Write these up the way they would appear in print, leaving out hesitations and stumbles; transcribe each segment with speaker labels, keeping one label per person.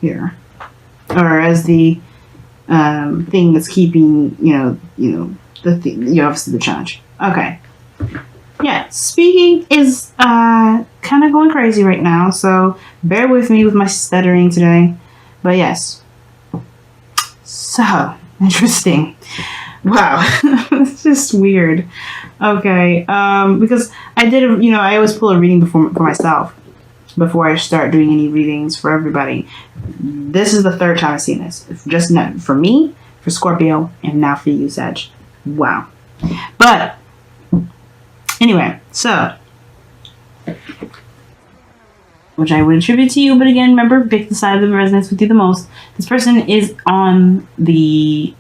Speaker 1: here, or as the thing that's keeping, obviously the charge. Okay. Yeah, speaking is kind of going crazy right now, so bear with me with my stuttering today. But yes. So, interesting. Wow. It's just weird. Okay. Because I did, I always pull a reading for myself before I start doing any readings for everybody. This is the third time I've seen this. Just not for me, for Scorpio, and now for you, Sag. Wow. But anyway, so, which I would attribute to you, but again, remember, pick the side that resonates with you the most. This person is on the,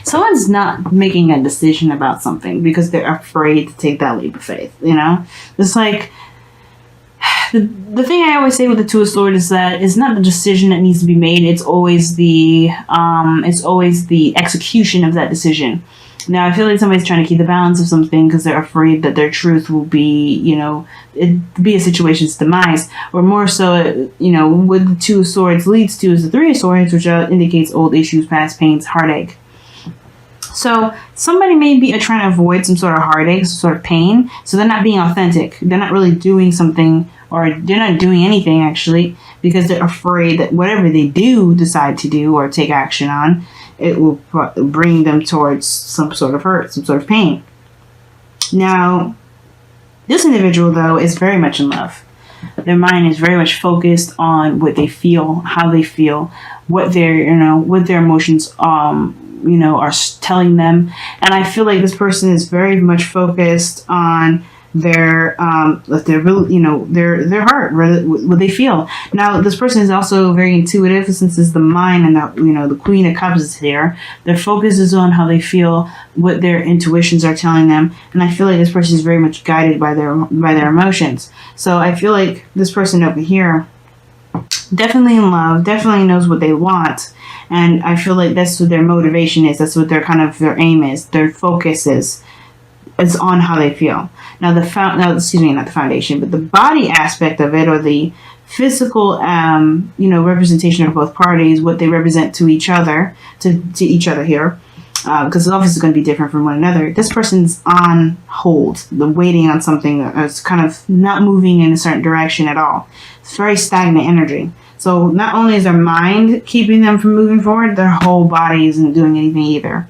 Speaker 1: someone's not making a decision about something because they're afraid to take that leap of faith, It's like, the thing I always say with the Two of Swords is that it's not the decision that needs to be made, it's always the execution of that decision. Now, I feel like somebody's trying to keep the balance of something because they're afraid that their truth will be, it be a situation's demise. Or more so, what the Two of Swords leads to is the Three of Swords, which indicates old issues, past pains, heartache. So somebody may be trying to avoid some sort of heartache, some sort of pain. So they're not being authentic. They're not really doing something, or they're not doing anything, actually, because they're afraid that whatever they do decide to do or take action on, it will bring them towards some sort of hurt, some sort of pain. Now, this individual, though, is very much in love. Their mind is very much focused on what they feel, how they feel, what their emotions, are telling them. And I feel like this person is very much focused on their heart, what they feel. Now, this person is also very intuitive, since it's the mind and the Queen of Cups is here. Their focus is on how they feel, what their intuitions are telling them, and I feel like this person is very much guided by their emotions. So I feel like this person over here, definitely in love, definitely knows what they want, and I feel like that's what their motivation is. That's what their aim is. Their focus is on how they feel. Now not the foundation, but the body aspect of it, or the physical, representation of both parties, what they represent to each other, to each other here, because the office is going to be different from one another. This person's on hold, waiting on something that's kind of not moving in a certain direction at all. It's very stagnant energy. So not only is their mind keeping them from moving forward, their whole body isn't doing anything either.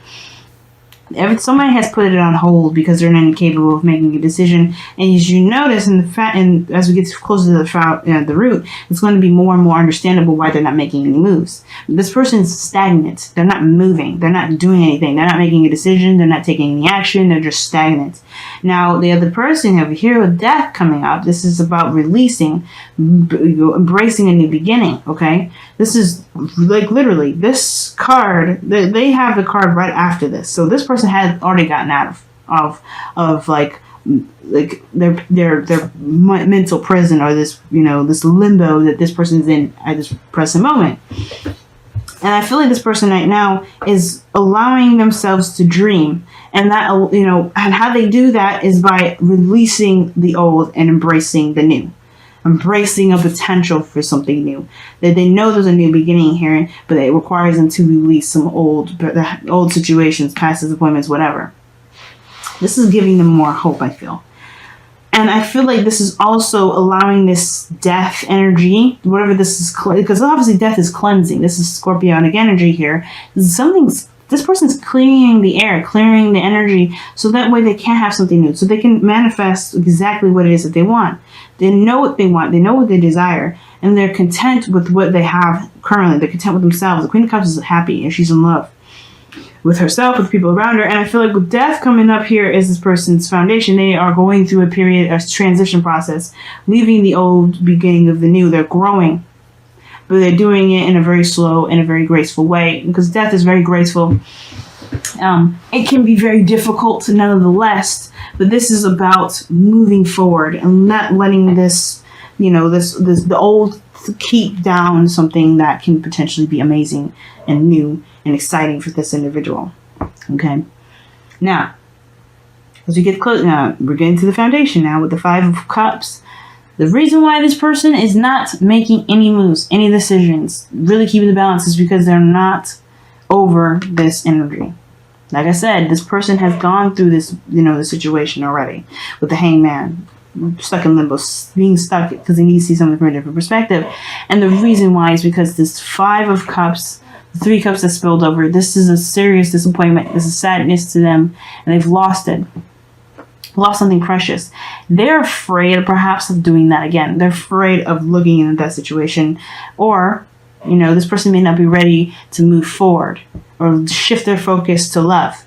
Speaker 1: Somebody has put it on hold because they're incapable of making a decision. And as you notice, and as we get closer to the root, it's going to be more and more understandable why they're not making any moves. This person's stagnant. They're not moving. They're not doing anything. They're not making a decision. They're not taking any action. They're just stagnant. Now, the other person over here with death coming up, this is about releasing, embracing a new beginning, okay? This is like literally this card, they have the card right after this. So this person had already gotten out of like their mental prison, or this, this limbo that this person's in at this present moment. And I feel like this person right now is allowing themselves to dream. And that, and how they do that is by releasing the old and embracing the new. Embracing a potential for something new. That they know there's a new beginning here, but it requires them to release some old situations, past disappointments, whatever. This is giving them more hope, I feel. And I feel like this is also allowing this death energy, whatever this is, because obviously death is cleansing. This is Scorpionic energy here. This person's clearing the air, clearing the energy, so that way they can have something new, so they can manifest exactly what it is that they want. They know what they want, they know what they desire, and they're content with what they have currently. They're content with themselves. The Queen of Cups is happy, and she's in love with herself, with people around her. And I feel like with death coming up here is this person's foundation. They are going through a transition process, leaving the old, beginning of the new. They're growing, but they're doing it in a very slow and a very graceful way, because death is very graceful. It can be very difficult nonetheless, but this is about moving forward and not letting this, the old keep down something that can potentially be amazing and new and exciting for this individual. Okay. Now, as we get close, now we're getting to the foundation now with the Five of Cups. The reason why this person is not making any moves, any decisions, really keeping the balance is because they're not over this energy. Like I said, this person has gone through this, the situation already with the hangman, stuck in limbo, being stuck because they need to see something from a different perspective. And the reason why is because this 5 of Cups, the 3 cups that spilled over, this is a serious disappointment. This is sadness to them, and they've lost it. Lost something precious. They're afraid perhaps of doing that again. They're afraid of looking into that situation, or this person may not be ready to move forward or shift their focus to love.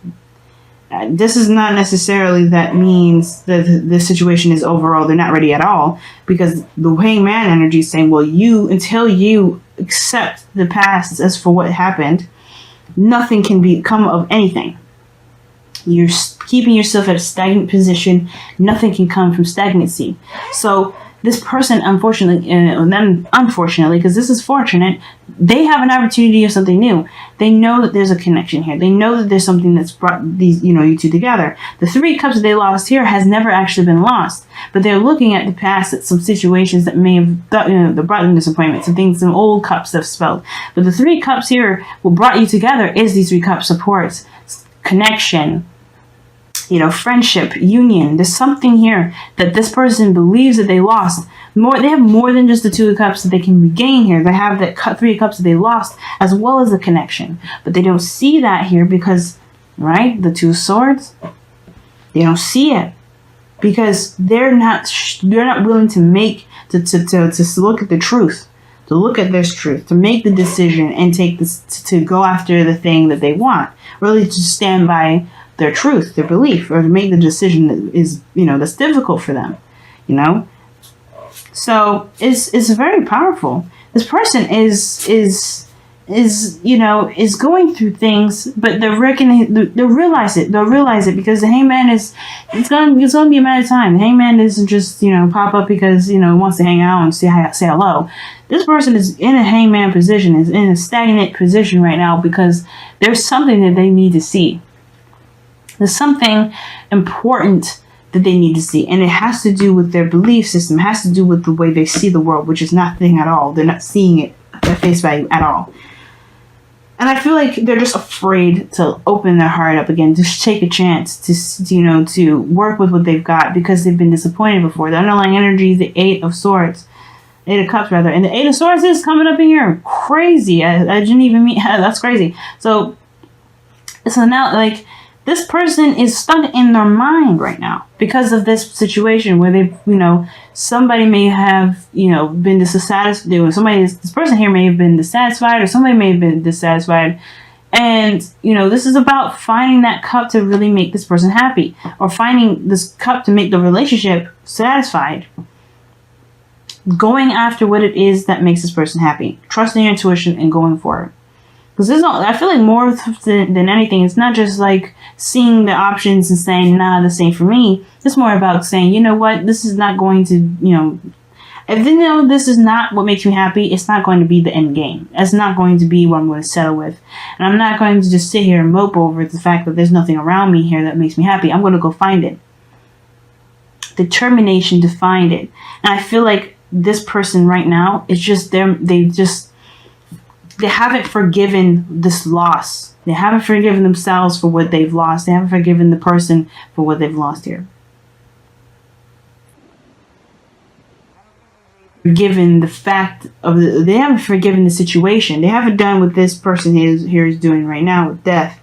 Speaker 1: This is not necessarily that means that the situation is overall they're not ready at all, because the hangman energy is saying, well, until you accept the past as for what happened, nothing can become of anything. You're keeping yourself at a stagnant position. Nothing can come from stagnancy. So this person, unfortunately, and then unfortunately, because this is fortunate, they have an opportunity of something new. They know that there's a connection here. They know that there's something that's brought these, you two together. The 3 cups that they lost here has never actually been lost, but they're looking at the past, at some situations that may have, that brought them disappointment, some things, some old cups that have spelled. But the 3 cups here, what brought you together is these 3 cups: support, connection, friendship, union. There's something here that this person believes that they lost. They have more than just the 2 of Cups that they can regain here. They have that 3 of Cups that they lost, as well as the connection. But they don't see that here because, right, the 2 of Swords, they don't see it because they're not willing to to look at the truth, to look at this truth, to make the decision and take this, to go after the thing that they want, really to stand by their truth, their belief, or to make the decision that is, that's difficult for them, So it's very powerful. This person is going through things, but they'll realize it because the hangman it's gonna be a matter of time. The hangman doesn't just, pop up because, wants to hang out and say hello. This person is in a hangman position, is in a stagnant position right now because there's something that they need to see. There's something important that they need to see, and it has to do with their belief system. It has to do with the way they see the world, which is nothing at all. They're not seeing it at face value at all. And I feel like they're just afraid to open their heart up again, to take a chance to work with what they've got because they've been disappointed before. The underlying energy is the 8 of Swords. 8 of Cups, rather. And the 8 of Swords is coming up in here. Crazy. I didn't even mean... That's crazy. So now, this person is stuck in their mind right now because of this situation where they've, somebody may have, been dissatisfied. This person here may have been dissatisfied, or somebody may have been dissatisfied. And, this is about finding that cup to really make this person happy, or finding this cup to make the relationship satisfied. Going after what it is that makes this person happy. Trusting your intuition and going for it. Because I feel like more than anything, it's not just like seeing the options and saying, nah, this ain't for me. It's more about saying, you know what, this is not going to, if they know this is not what makes me happy, it's not going to be the end game. It's not going to be what I'm going to settle with. And I'm not going to just sit here and mope over the fact that there's nothing around me here that makes me happy. I'm going to go find it. Determination to find it. And I feel like this person right now is just they haven't forgiven this loss. They haven't forgiven themselves for what they've lost. They haven't forgiven the person for what they've lost here. Forgiven the fact of they haven't forgiven the situation. They haven't done what this person here is doing right now with death.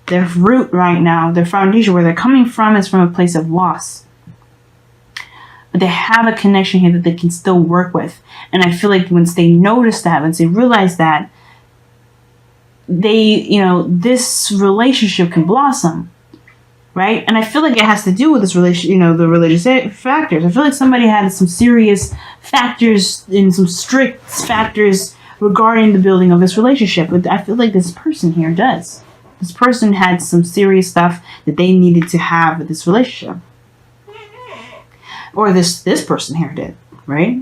Speaker 1: Their root right now, their foundation, where they're coming from, is from a place of loss. But they have a connection here that they can still work with. And I feel like once they notice that, once they realize that, this relationship can blossom, right? And I feel like it has to do with this relation, the religious factors. I feel like somebody had some serious factors and some strict factors regarding the building of this relationship. But I feel like this person here does. This person had some serious stuff that they needed to have with this relationship. Or this person here did, right?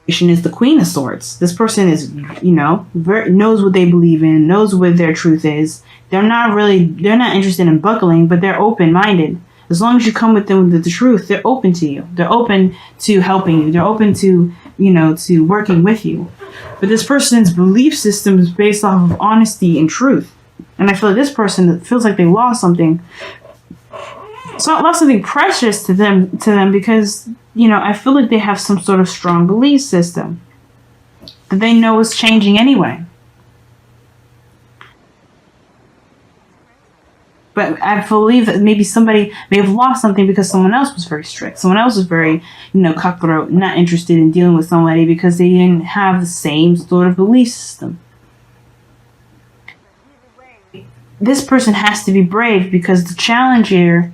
Speaker 1: Is the Queen of Swords. This person is, knows what they believe in, knows what their truth is. They're not interested in buckling, but they're open-minded. As long as you come with them with the truth, they're open to you. They're open to helping you. They're open to, to working with you. But this person's belief system is based off of honesty and truth. And I feel like this person feels like they lost something. So I lost something precious to them because, I feel like they have some sort of strong belief system that they know is changing anyway. But I believe that maybe somebody may have lost something because someone else was very strict. Someone else was very, cutthroat, not interested in dealing with somebody because they didn't have the same sort of belief system. This person has to be brave because the challenge here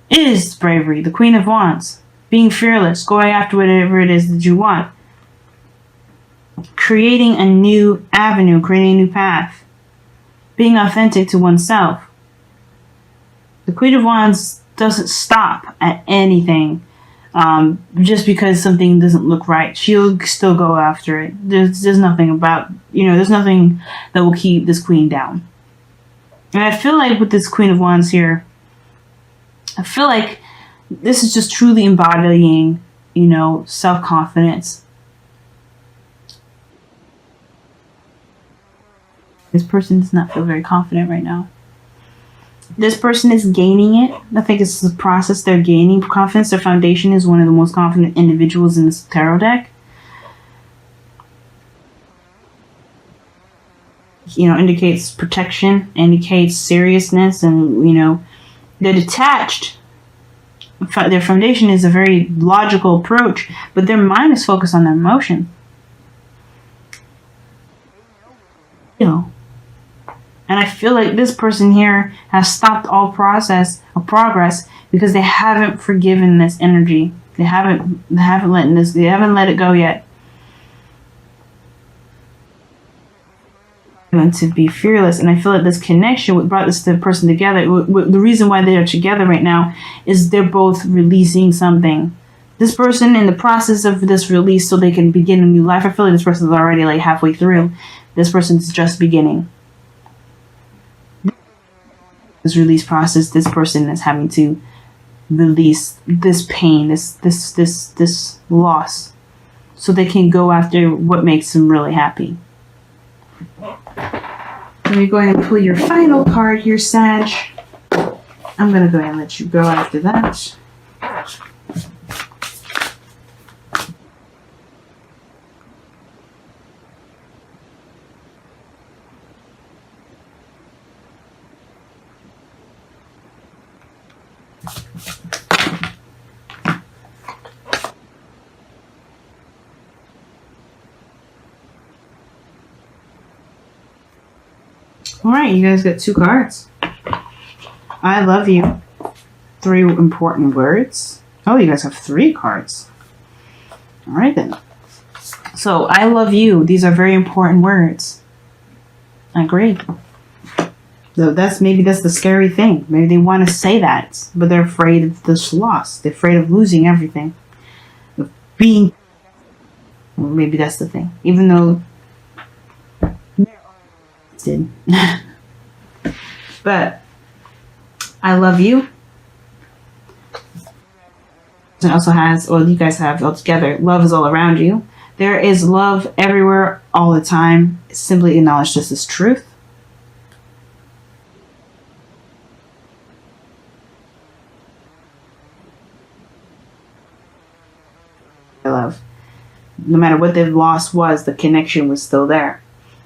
Speaker 1: is bravery. The Queen of Wands. Being fearless. Going after whatever it is that you want. Creating a new avenue. Creating a new path. Being authentic to oneself. The Queen of Wands doesn't stop at anything just because something doesn't look right. She'll still go after it. There's nothing about, there's nothing that will keep this queen down. And I feel like with this Queen of Wands here, I feel like this is just truly embodying, self-confidence. This person does not feel very confident right now. This person is gaining it. I think it's the process they're gaining confidence. Their foundation is one of the most confident individuals in this tarot deck. Indicates protection, indicates seriousness, and, they're detached. Their foundation is a very logical approach, but their mind is focused on their emotion. And I feel like this person here has stopped all process of progress because they haven't forgiven this energy. They haven't let it go yet. And to be fearless, and I feel like this connection what brought this person together. The reason why they are together right now is they're both releasing something. This person in the process of this release, so they can begin a new life. I feel like this person is already like halfway through. This person's just beginning. This release process, this person is having to release this pain, this loss, so they can go after what makes them really happy. Let me go ahead and pull your final card here, Sag. I'm going to go ahead and let you go after that. Alright, you guys got 2 cards. I love you. 3 important words. Oh, you guys have 3 cards. Alright then. So, I love you. These are very important words. I agree. So maybe that's the scary thing. Maybe they want to say that, but they're afraid of this loss. They're afraid of losing everything. Of being... Well, maybe that's the thing. Even though... But I love you. It also has, or you guys have altogether, love is all around you. There is love everywhere all the time. Simply acknowledge this as truth. I love. No matter what they've lost was, the connection was still there.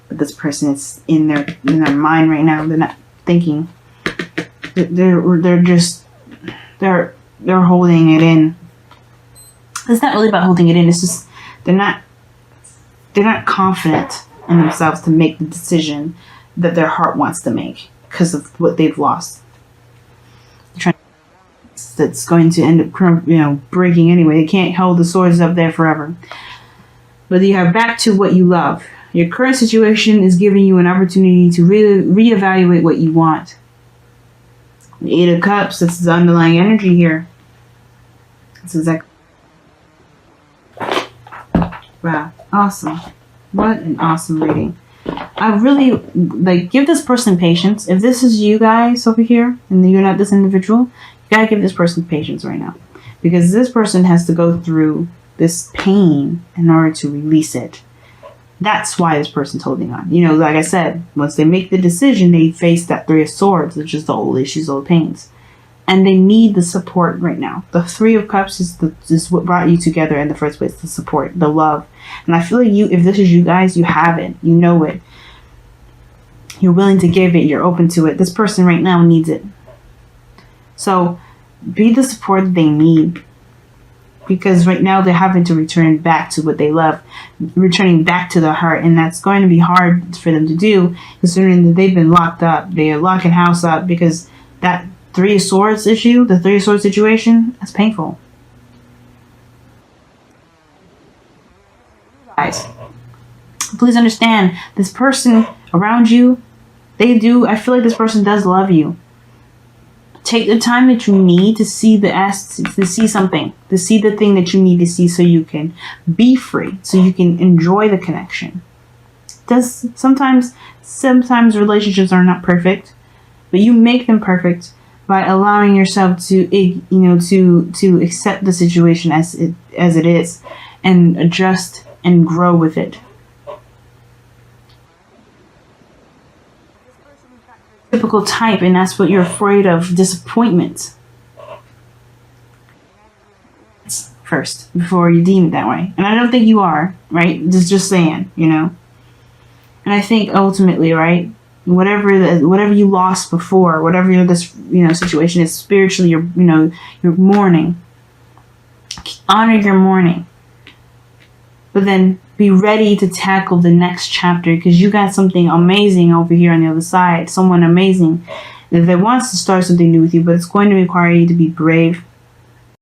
Speaker 1: But this person is in their mind right now. They're not thinking. They're holding it in. It's not really about holding it in. It's just they're not confident in themselves to make the decision that their heart wants to make because of what they've lost. That's going to end up breaking anyway. They can't hold the swords up there forever. But you have back to what you love. Your current situation is giving you an opportunity to really reevaluate what you want. The 8 of Cups, that's the underlying energy here. That's exactly. Wow, awesome. What an awesome reading. I really, give this person patience. If this is you guys over here, and you're not this individual, You gotta give this person patience right now, because this person has to go through this pain in order to release it. That's why this person's holding on. You know, like I said, once they make the decision, they face that Three of Swords, which is the old issues, old pains. And they need the support right now. The Three of Cups is what brought you together in the first place, the support, the love. And I feel like if this is you guys, you have it. You know it. You're willing to give it. You're open to it. This person right now needs it. So be the support that they need. Because right now they're having to return back to what they love, returning back to their heart, and that's going to be hard for them to do, considering that they've been locked up. They are locking house up because that Three of Swords issue, the Three of Swords situation, that's painful. Guys, please understand, this person around you, I feel like this person does love you. Take the time that you need to see to see something, to see the thing that you need to see, so you can be free, so you can enjoy the connection. Sometimes relationships are not perfect, but you make them perfect by allowing yourself to accept the situation as it is, and adjust and grow with it. Typical type, and that's what you're afraid of, disappointment first before you deem it that way. And I don't think you are, right? Just saying, you know. And I think ultimately, right, whatever you lost before, whatever this situation is, spiritually, you're mourning. Honor your mourning, but then be ready to tackle the next chapter, because you got something amazing over here on the other side. Someone amazing that wants to start something new with you, but it's going to require you to be brave.